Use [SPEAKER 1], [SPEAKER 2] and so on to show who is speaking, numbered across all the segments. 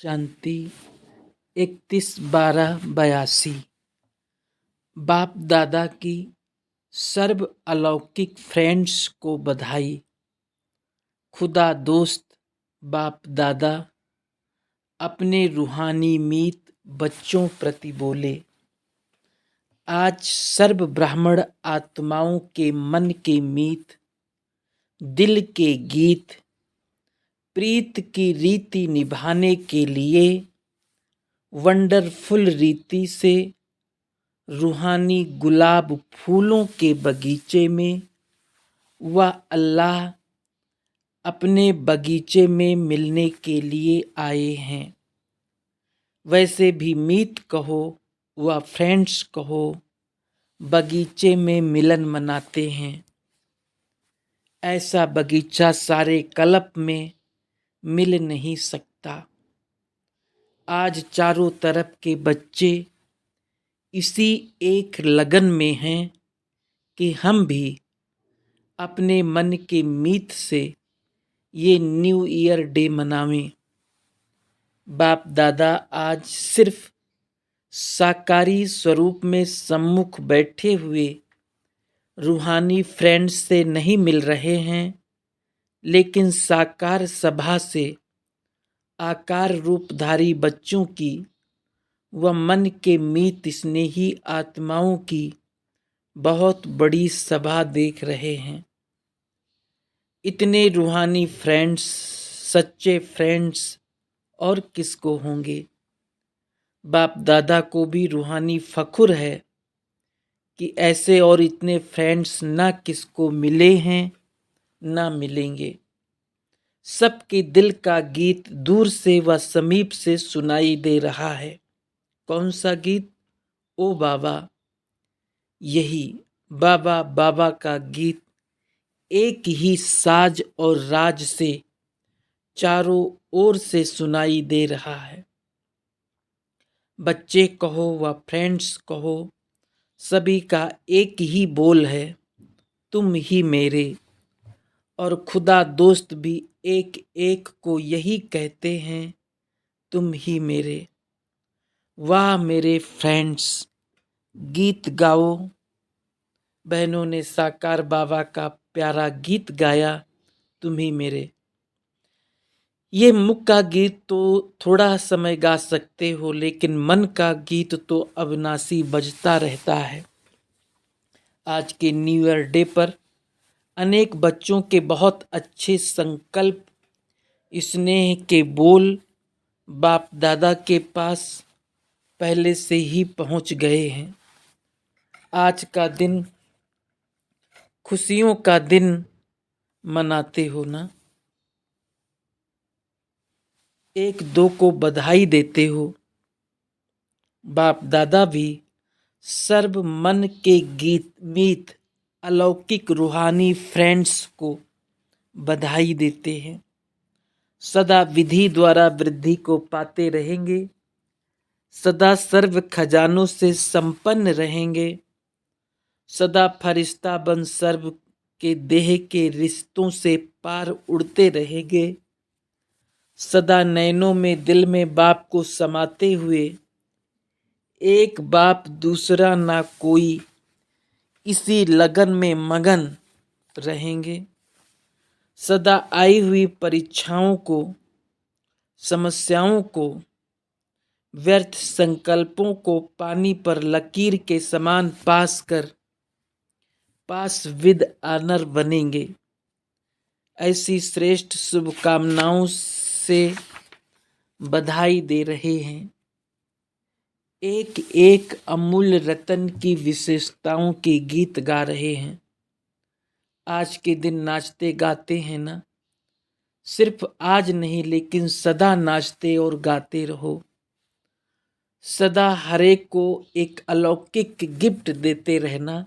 [SPEAKER 1] शांति 31/12/82। बाप दादा की सर्व अलौकिक फ्रेंड्स को बधाई। खुदा दोस्त बाप दादा अपने रूहानी मीत बच्चों प्रति बोले। आज सर्व ब्राह्मण आत्माओं के मन के मीत, दिल के गीत, प्रीत की रीति निभाने के लिए वंडरफुल रीति से रूहानी गुलाब फूलों के बगीचे में व अल्लाह अपने बगीचे में मिलने के लिए आए हैं। वैसे भी मीत कहो व फ्रेंड्स कहो, बगीचे में मिलन मनाते हैं। ऐसा बगीचा सारे कल्प में मिल नहीं सकता। आज चारों तरफ के बच्चे इसी एक लगन में हैं कि हम भी अपने मन के मीत से ये न्यू ईयर डे मनावें। बाप दादा आज सिर्फ साकारी स्वरूप में सम्मुख बैठे हुए रूहानी फ्रेंड्स से नहीं मिल रहे हैं, लेकिन साकार सभा से आकार रूपधारी बच्चों की व मन के मीत स्नेही आत्माओं की बहुत बड़ी सभा देख रहे हैं। इतने रूहानी फ्रेंड्स, सच्चे फ्रेंड्स और किसको होंगे। बाप दादा को भी रूहानी फखुर है कि ऐसे और इतने फ्रेंड्स ना किसको मिले हैं ना मिलेंगे। सबके दिल का गीत दूर से व समीप से सुनाई दे रहा है। कौन सा गीत? ओ बाबा। यही बाबा बाबा का गीत एक ही साज और राज से चारों ओर से सुनाई दे रहा है। बच्चे कहो व फ्रेंड्स कहो, सभी का एक ही बोल है, तुम ही मेरे। और खुदा दोस्त भी एक एक को यही कहते हैं, तुम ही मेरे। वाह मेरे फ्रेंड्स, गीत गाओ। बहनों ने साकार बाबा का प्यारा गीत गाया, तुम ही मेरे। ये मुख का गीत तो थोड़ा समय गा सकते हो, लेकिन मन का गीत तो अविनाशी बजता रहता है। आज के न्यू ईयर डे पर अनेक बच्चों के बहुत अच्छे संकल्प, स्नेह के बोल बाप दादा के पास पहले से ही पहुंच गए हैं। आज का दिन खुशियों का दिन मनाते हो ना, एक दो को बधाई देते हो। बाप दादा भी सर्व मन के गीत मीत अलौकिक रूहानी फ्रेंड्स को बधाई देते हैं। सदा विधि द्वारा वृद्धि को पाते रहेंगे, सदा सर्व खजानों से संपन्न रहेंगे, सदा फरिश्ता बन सर्व के देह के रिश्तों से पार उड़ते रहेंगे, सदा नैनों में दिल में बाप को समाते हुए एक बाप दूसरा ना कोई, इसी लगन में मगन रहेंगे। सदा आई हुई परीक्षाओं को, समस्याओं को, व्यर्थ संकल्पों को पानी पर लकीर के समान पास कर पास विद ऑनर बनेंगे। ऐसी श्रेष्ठ शुभकामनाओं से बधाई दे रहे हैं। एक एक अमूल्य रतन की विशेषताओं के गीत गा रहे हैं। आज के दिन नाचते गाते हैं ना, सिर्फ आज नहीं लेकिन सदा नाचते और गाते रहो। सदा हरेक को एक अलौकिक गिफ्ट देते रहना।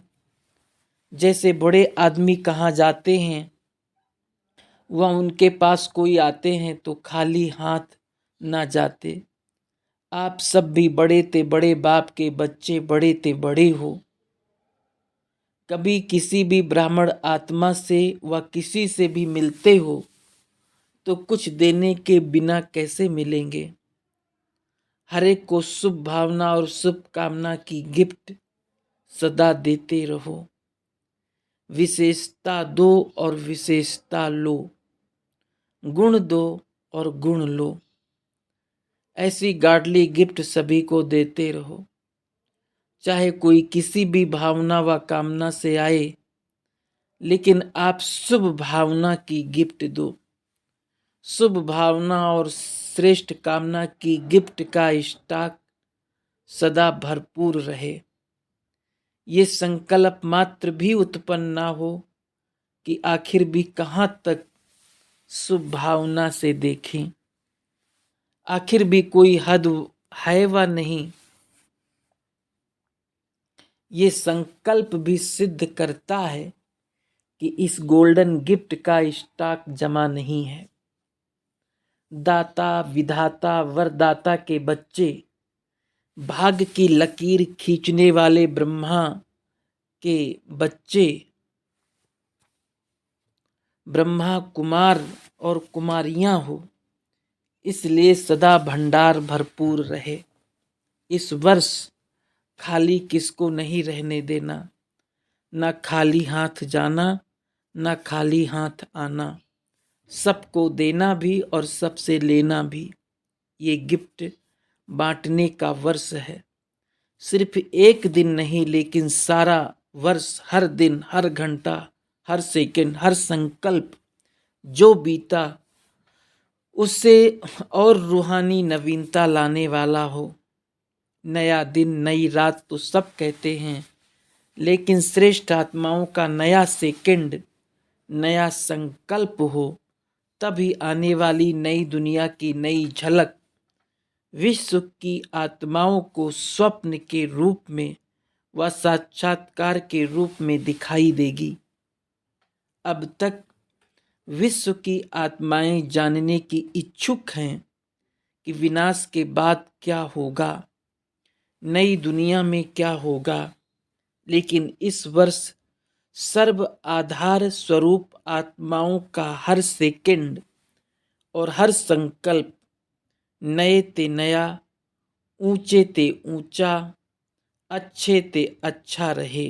[SPEAKER 1] जैसे बड़े आदमी कहाँ जाते हैं, वह उनके पास कोई आते हैं तो खाली हाथ ना जाते। आप सब भी बड़े ते बड़े बाप के बच्चे, बड़े ते बड़े हो। कभी किसी भी ब्राह्मण आत्मा से व किसी से भी मिलते हो तो कुछ देने के बिना कैसे मिलेंगे। हर एक को शुभ भावना और शुभ कामना की गिफ्ट सदा देते रहो। विशेषता दो और विशेषता लो, गुण दो और गुण लो। ऐसी गाडली गिफ्ट सभी को देते रहो। चाहे कोई किसी भी भावना व कामना से आए, लेकिन आप शुभ भावना की गिफ्ट दो। शुभ भावना और श्रेष्ठ कामना की गिफ्ट का स्टॉक सदा भरपूर रहे। ये संकल्प मात्र भी उत्पन्न ना हो कि आखिर भी कहाँ तक शुभ भावना से देखें, आखिर भी कोई हद है व नहीं। ये संकल्प भी सिद्ध करता है कि इस गोल्डन गिफ्ट का स्टॉक जमा नहीं है। दाता विधाता वरदाता के बच्चे, भाग्य की लकीर खींचने वाले ब्रह्मा के बच्चे, ब्रह्मा कुमार और कुमारियां हो, इसलिए सदा भंडार भरपूर रहे। इस वर्ष खाली किसको नहीं रहने देना, ना खाली हाथ जाना, ना खाली हाथ आना। सबको देना भी और सबसे लेना भी। ये गिफ्ट बांटने का वर्ष है। सिर्फ एक दिन नहीं, लेकिन सारा वर्ष, हर दिन, हर घंटा, हर सेकंड, हर संकल्प जो बीता उससे और रूहानी नवीनता लाने वाला हो। नया दिन, नई रात तो सब कहते हैं, लेकिन श्रेष्ठ आत्माओं का नया सेकंड, नया संकल्प हो, तभी आने वाली नई दुनिया की नई झलक विश्व की आत्माओं को स्वप्न के रूप में व साक्षात्कार के रूप में दिखाई देगी। अब तक विश्व की आत्माएं जानने की इच्छुक हैं कि विनाश के बाद क्या होगा, नई दुनिया में क्या होगा। लेकिन इस वर्ष सर्व आधार स्वरूप आत्माओं का हर सेकंड और हर संकल्प नए ते नया, ऊंचे ते ऊंचा, अच्छे ते अच्छा रहे।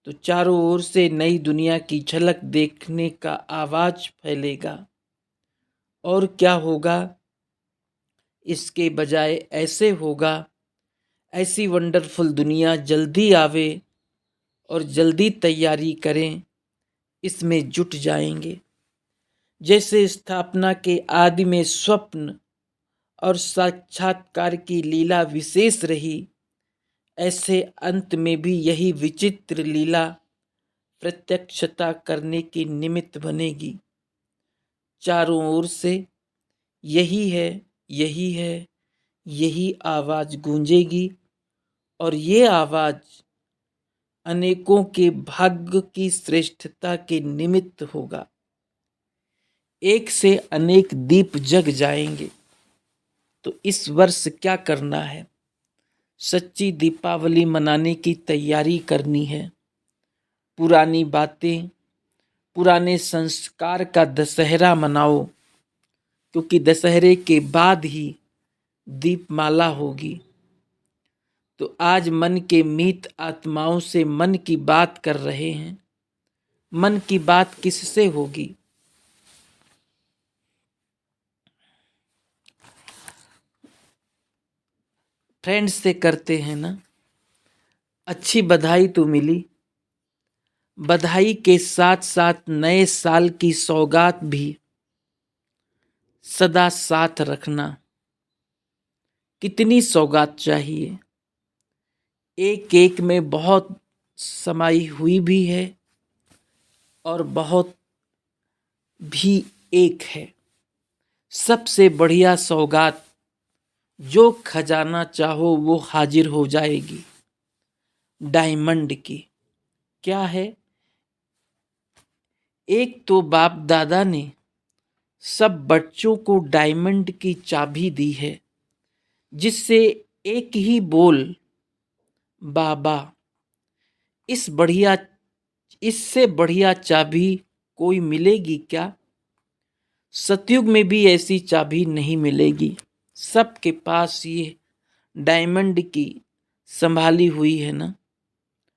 [SPEAKER 1] तो चारों ओर से नई दुनिया की झलक देखने का आवाज फैलेगा। और क्या होगा? इसके बजाय ऐसे होगा, ऐसी वंडरफुल दुनिया जल्दी आवे और जल्दी तैयारी करें, इसमें जुट जाएंगे। जैसे स्थापना के आदि में स्वप्न और साक्षात्कार की लीला विशेष रही, ऐसे अंत में भी यही विचित्र लीला प्रत्यक्षता करने की निमित्त बनेगी। चारों ओर से यही है, यही है, यही आवाज गूंजेगी और ये आवाज अनेकों के भाग्य की श्रेष्ठता के निमित्त होगा। एक से अनेक दीप जग जाएंगे। तो इस वर्ष क्या करना है? सच्ची दीपावली मनाने की तैयारी करनी है। पुरानी बातें, पुराने संस्कार का दशहरा मनाओ, क्योंकि दशहरे के बाद ही दीपमाला होगी। तो आज मन के मीत आत्माओं से मन की बात कर रहे हैं। मन की बात किससे होगी? फ्रेंड्स से करते हैं ना। अच्छी बधाई तो मिली, बधाई के साथ साथ नए साल की सौगात भी सदा साथ रखना। कितनी सौगात चाहिए? एक एक में बहुत समाई हुई भी है और बहुत भी एक है। सबसे बढ़िया सौगात, जो खजाना चाहो वो हाजिर हो जाएगी, डायमंड की। क्या है? एक तो बाप दादा ने सब बच्चों को डायमंड की चाबी दी है, जिससे एक ही बोल बाबा, इससे बढ़िया चाबी कोई मिलेगी क्या? सतयुग में भी ऐसी चाबी नहीं मिलेगी। सबके पास ये डायमंड की संभाली हुई है ना,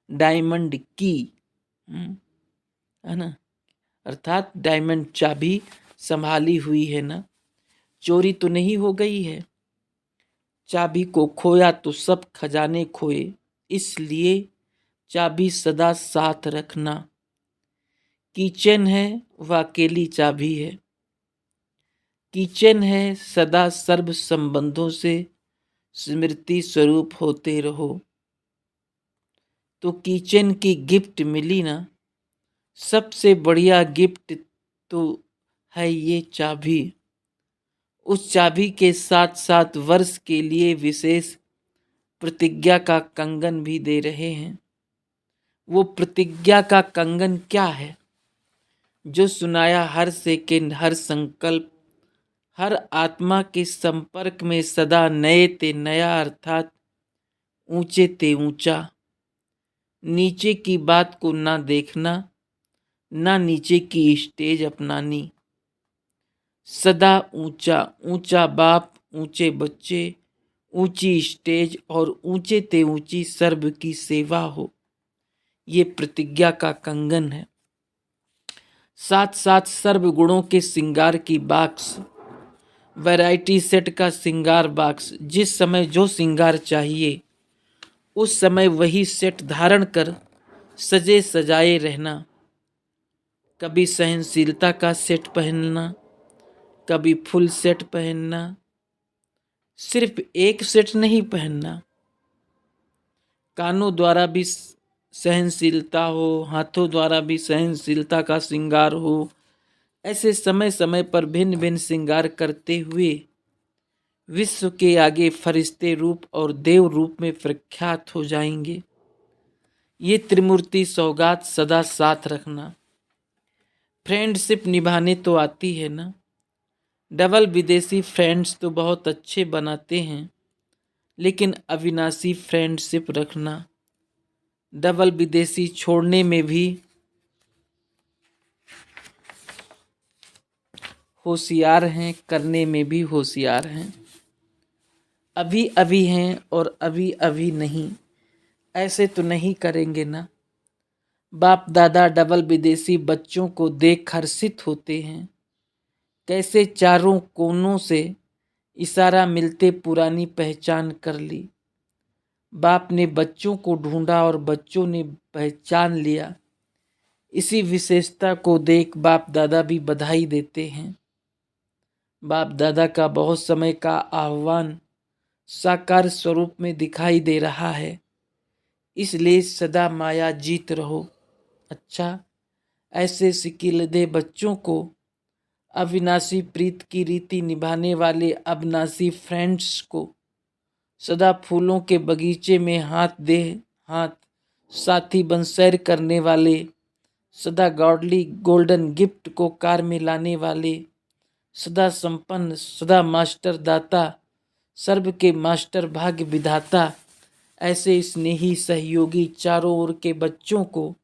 [SPEAKER 1] डायमंड की, है ना, अर्थात डायमंड चाबी संभाली हुई है ना, चोरी तो नहीं हो गई है। चाबी को खोया तो सब खजाने खोए, इसलिए चाबी सदा साथ रखना। कीचेन है वह अकेली चाबी है, कीचेन है सदा सर्व संबंधों से स्मृति स्वरूप होते रहो। तो कीचेन की गिफ्ट मिली ना, सबसे बढ़िया गिफ्ट तो है ये चाबी। उस चाबी के साथ साथ वर्ष के लिए विशेष प्रतिज्ञा का कंगन भी दे रहे हैं। वो प्रतिज्ञा का कंगन क्या है? जो सुनाया हर सेकेंड, हर संकल्प, हर आत्मा के संपर्क में सदा नए ते नया, अर्थात ऊंचे ते ऊंचा। नीचे की बात को ना देखना, ना नीचे की स्टेज अपनानी। सदा ऊंचा, ऊंचा बाप, ऊंचे बच्चे, ऊंची स्टेज और ऊंचे ते ऊंची सर्व की सेवा हो, ये प्रतिज्ञा का कंगन है। साथ साथ सर्व गुणों के श्रृंगार की बॉक्स, वैरायटी सेट का श्रृंगार बॉक्स। जिस समय जो श्रृंगार चाहिए उस समय वही सेट धारण कर सजे सजाए रहना। कभी सहनशीलता का सेट पहनना, कभी फुल सेट पहनना, सिर्फ एक सेट नहीं पहनना। कानों द्वारा भी सहनशीलता हो, हाथों द्वारा भी सहनशीलता का श्रृंगार हो। ऐसे समय समय पर भिन्न भिन्न श्रृंगार करते हुए विश्व के आगे फरिश्ते रूप और देव रूप में प्रख्यात हो जाएंगे। ये त्रिमूर्ति सौगात सदा साथ रखना। फ्रेंडशिप निभाने तो आती है ना, डबल विदेशी फ्रेंड्स तो बहुत अच्छे बनाते हैं, लेकिन अविनाशी फ्रेंडशिप रखना। डबल विदेशी छोड़ने में भी होशियार हैं, करने में भी होशियार हैं। अभी अभी हैं और अभी अभी नहीं, ऐसे तो नहीं करेंगे ना। बाप दादा डबल विदेशी बच्चों को देख हर्षित होते हैं। कैसे चारों कोनों से इशारा मिलते पुरानी पहचान कर ली। बाप ने बच्चों को ढूंढा और बच्चों ने पहचान लिया। इसी विशेषता को देख बाप दादा भी बधाई देते हैं। बाप दादा का बहुत समय का आह्वान साकार स्वरूप में दिखाई दे रहा है, इसलिए सदा माया जीत रहो। अच्छा, ऐसे सिकिलदे बच्चों को अविनाशी प्रीत की रीति निभाने वाले अविनाशी फ्रेंड्स को सदा फूलों के बगीचे में हाथ दे हाथ साथी बन सैर करने वाले, सदा गॉडली गोल्डन गिफ्ट को कार में लाने वाले, सदा संपन्न, सदा मास्टर दाता, सर्व के मास्टर भाग्य विधाता, ऐसे स्नेही सहयोगी चारों ओर के बच्चों को,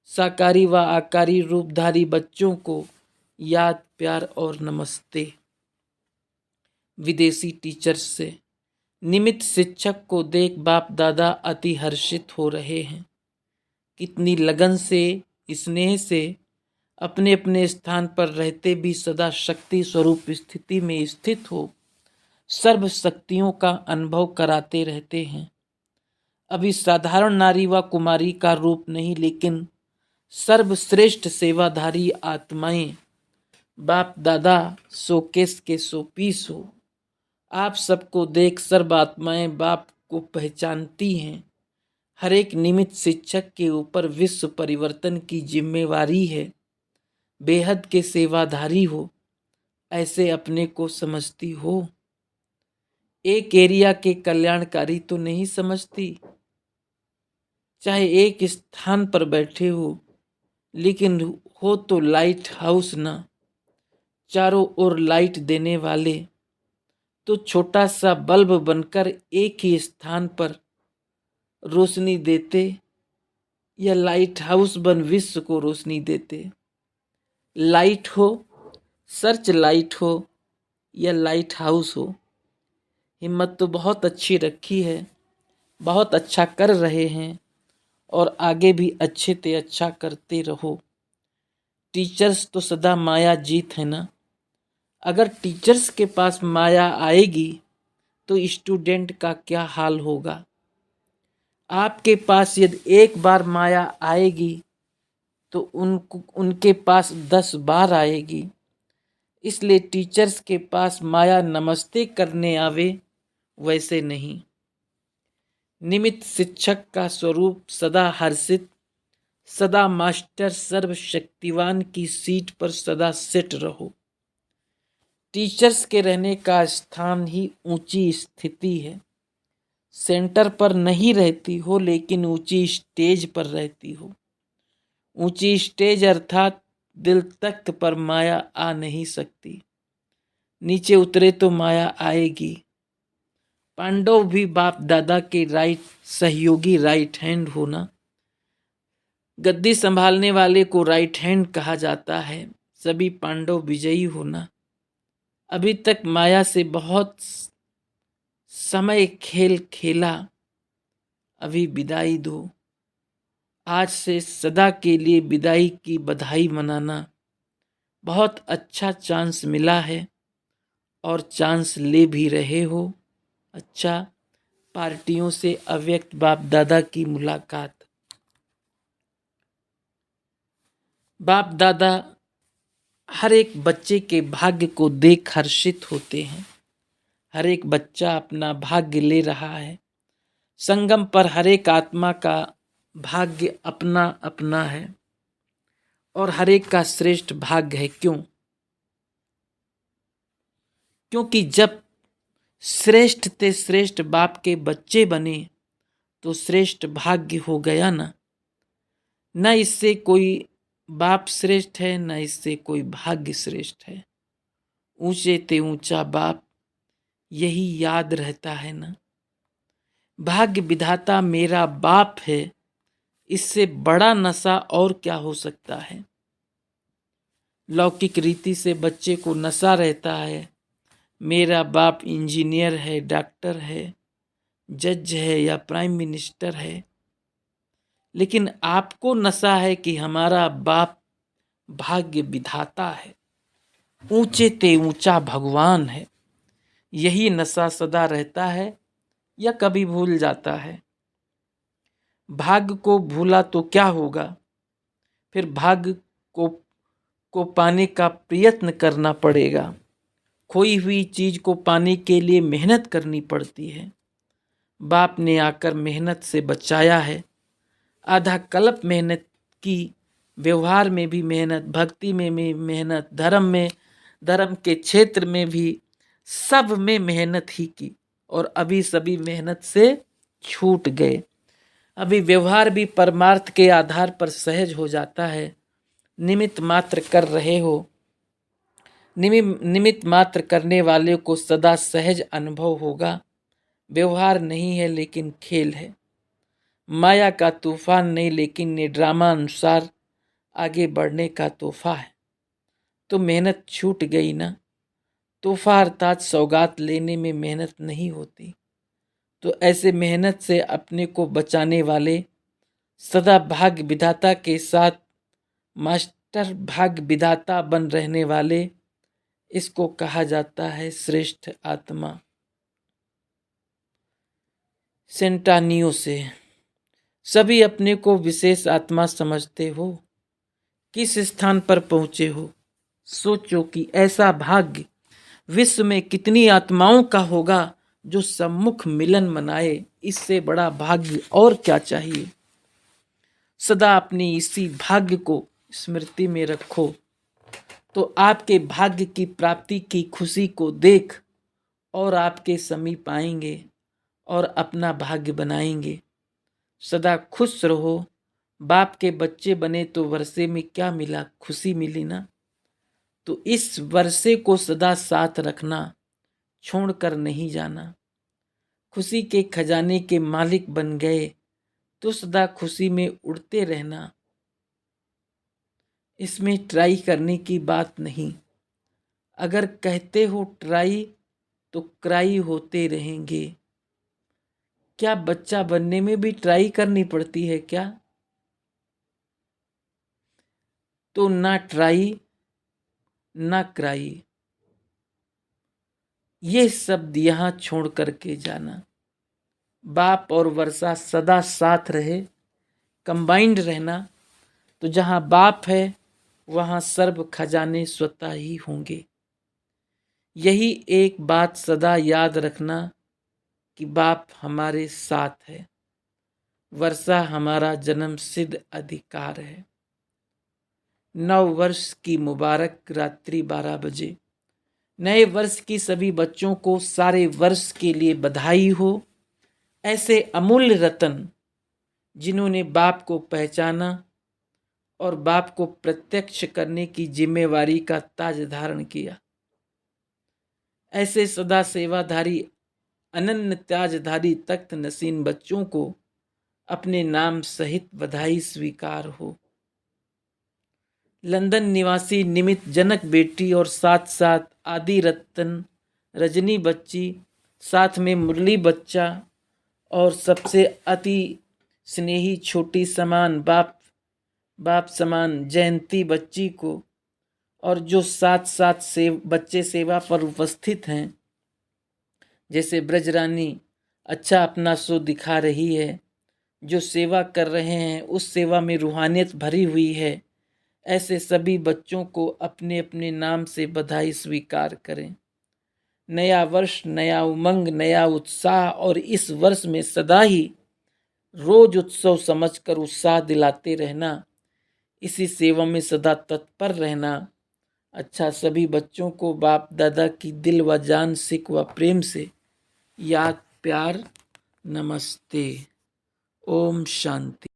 [SPEAKER 1] साकारी व आकारी रूपधारी बच्चों को याद, प्यार और नमस्ते। विदेशी टीचर्स से निमित्त शिक्षक को देख बाप दादा अति हर्षित हो रहे हैं। कितनी लगन से, स्नेह से अपने अपने स्थान पर रहते भी सदा शक्ति स्वरूप स्थिति में स्थित हो सर्व शक्तियों का अनुभव कराते रहते हैं। अभी साधारण नारी व कुमारी का रूप नहीं, लेकिन सर्वश्रेष्ठ सेवाधारी आत्माएं बाप दादा शोकेस के शोपीस हो। आप सबको देख सर्व आत्माएं बाप को पहचानती हैं। हर एक निमित्त शिक्षक के ऊपर विश्व परिवर्तन की जिम्मेवारी है। बेहद के सेवाधारी हो, ऐसे अपने को समझती हो। एक एरिया के कल्याणकारी तो नहीं समझती। चाहे एक स्थान पर बैठे हो, लेकिन हो तो लाइट हाउस ना, चारों ओर लाइट देने वाले। तो छोटा सा बल्ब बनकर एक ही स्थान पर रोशनी देते, या लाइट हाउस बन विश्व को रोशनी देते। लाइट हो, सर्च लाइट हो, या लाइट हाउस हो, हिम्मत तो बहुत अच्छी रखी है, बहुत अच्छा कर रहे हैं और आगे भी अच्छे से अच्छा करते रहो। टीचर्स तो सदा माया जीत है ना। अगर टीचर्स के पास माया आएगी तो स्टूडेंट का क्या हाल होगा। आपके पास यदि एक बार माया आएगी तो उनके पास 10 बार आएगी। इसलिए टीचर्स के पास माया नमस्ते करने आवे, वैसे नहीं। निमित्त शिक्षक का स्वरूप सदा हर्षित, सदा मास्टर सर्वशक्तिवान की सीट पर सदा सेट रहो। टीचर्स के रहने का स्थान ही ऊंची स्थिति है। सेंटर पर नहीं रहती हो लेकिन ऊंची स्टेज पर रहती हो। ऊंची स्टेज अर्थात दिल तख्त पर माया आ नहीं सकती। नीचे उतरे तो माया आएगी। पांडव भी बाप दादा के राइट सहयोगी राइट हैंड होना। गद्दी संभालने वाले को राइट हैंड कहा जाता है। सभी पांडव विजयी होना। अभी तक माया से बहुत समय खेल खेला, अभी विदाई दो। आज से सदा के लिए विदाई की बधाई मनाना। बहुत अच्छा चांस मिला है और चांस ले भी रहे हो। अच्छा, पार्टियों से अव्यक्त बाप दादा की मुलाकात। बाप दादा हर एक बच्चे के भाग्य को देख हर्षित होते हैं। हर एक बच्चा अपना भाग्य ले रहा है। संगम पर हर एक आत्मा का भाग्य अपना अपना है और हर एक का श्रेष्ठ भाग्य है। क्यों? क्योंकि जब श्रेष्ठ ते श्रेष्ठ बाप के बच्चे बने तो श्रेष्ठ भाग्य हो गया ना। न इससे कोई बाप श्रेष्ठ है, न इससे कोई भाग्य श्रेष्ठ है। ऊंचे ते ऊंचा बाप, यही याद रहता है ना। भाग्य विधाता मेरा बाप है, इससे बड़ा नशा और क्या हो सकता है। लौकिक रीति से बच्चे को नशा रहता है, मेरा बाप इंजीनियर है, डॉक्टर है, जज है या प्राइम मिनिस्टर है। लेकिन आपको नशा है कि हमारा बाप भाग्य विधाता है, ऊंचे ते ऊंचा भगवान है। यही नशा सदा रहता है या कभी भूल जाता है। भाग्य को भूला तो क्या होगा। फिर भाग्य को पाने का प्रयत्न करना पड़ेगा। खोई हुई चीज को पाने के लिए मेहनत करनी पड़ती है। बाप ने आकर मेहनत से बचाया है। आधा कल्प मेहनत की, व्यवहार में भी मेहनत, भक्ति में भी मेहनत, धर्म के क्षेत्र में भी, सब में मेहनत ही की और अभी सभी मेहनत से छूट गए। अभी व्यवहार भी परमार्थ के आधार पर सहज हो जाता है। निमित्त मात्र कर रहे हो। निमित्त मात्र करने वाले को सदा सहज अनुभव होगा। व्यवहार नहीं है लेकिन खेल है। माया का तूफान नहीं लेकिन ये ड्रामा अनुसार आगे बढ़ने का तोहफा है। तो मेहनत छूट गई ना। तोहफा अर्थात सौगात लेने में मेहनत नहीं होती। तो ऐसे मेहनत से अपने को बचाने वाले, सदा भाग्य विधाता के साथ मास्टर भाग्य विधाता बन रहने वाले, इसको कहा जाता है श्रेष्ठ आत्मा। सेंटानियो से सभी अपने को विशेष आत्मा समझते हो। किस स्थान पर पहुंचे हो। सोचो कि ऐसा भाग्य विश्व में कितनी आत्माओं का होगा जो सम्मुख मिलन मनाए। इससे बड़ा भाग्य और क्या चाहिए। सदा अपनी इसी भाग्य को स्मृति में रखो तो आपके भाग्य की प्राप्ति की खुशी को देख और आपके समीप आएंगे और अपना भाग्य बनाएंगे। सदा खुश रहो। बाप के बच्चे बने तो वर्षे में क्या मिला, खुशी मिली ना। तो इस वर्षे को सदा साथ रखना, छोड़कर नहीं जाना। खुशी के खजाने के मालिक बन गए तो सदा खुशी में उड़ते रहना। इसमें ट्राई करने की बात नहीं। अगर कहते हो ट्राई तो क्राई होते रहेंगे। क्या बच्चा बनने में भी ट्राई करनी पड़ती है क्या? तो ना ट्राई ना क्राई, ये शब्द यहां छोड़ करके जाना। बाप और वर्षा सदा साथ रहे, कंबाइंड रहना। तो जहां बाप है वहां सर्व खजाने स्वतः ही होंगे। यही एक बात सदा याद रखना कि बाप हमारे साथ है, वर्षा हमारा जन्म सिद्ध अधिकार है। 9 वर्ष की मुबारक रात्रि 12 बजे। नए वर्ष की सभी बच्चों को सारे वर्ष के लिए बधाई हो। ऐसे अमूल्य रतन जिन्होंने बाप को पहचाना और बाप को प्रत्यक्ष करने की जिम्मेवारी का ताज धारण किया, ऐसे सदा सेवाधारी अनन्य ताजधारी तख्त नसीन बच्चों को अपने नाम सहित बधाई स्वीकार हो। लंदन निवासी निमित जनक बेटी और साथ साथ आदि रतन रजनी बच्ची, साथ में मुरली बच्चा और सबसे अति स्नेही छोटी समान बाप समान जयंती बच्ची को, और जो साथ साथ बच्चे सेवा पर उपस्थित हैं, जैसे ब्रजरानी अच्छा अपना सो दिखा रही है, जो सेवा कर रहे हैं उस सेवा में रूहानियत भरी हुई है, ऐसे सभी बच्चों को अपने अपने नाम से बधाई स्वीकार करें। नया वर्ष, नया उमंग, नया उत्साह, और इस वर्ष में सदा ही रोज उत्सव समझकर उत्साह दिलाते रहना, इसी सेवा में सदा तत्पर रहना। अच्छा, सभी बच्चों को बाप दादा की दिल व जान सिक व प्रेम से याद, प्यार, नमस्ते। ओम शांति।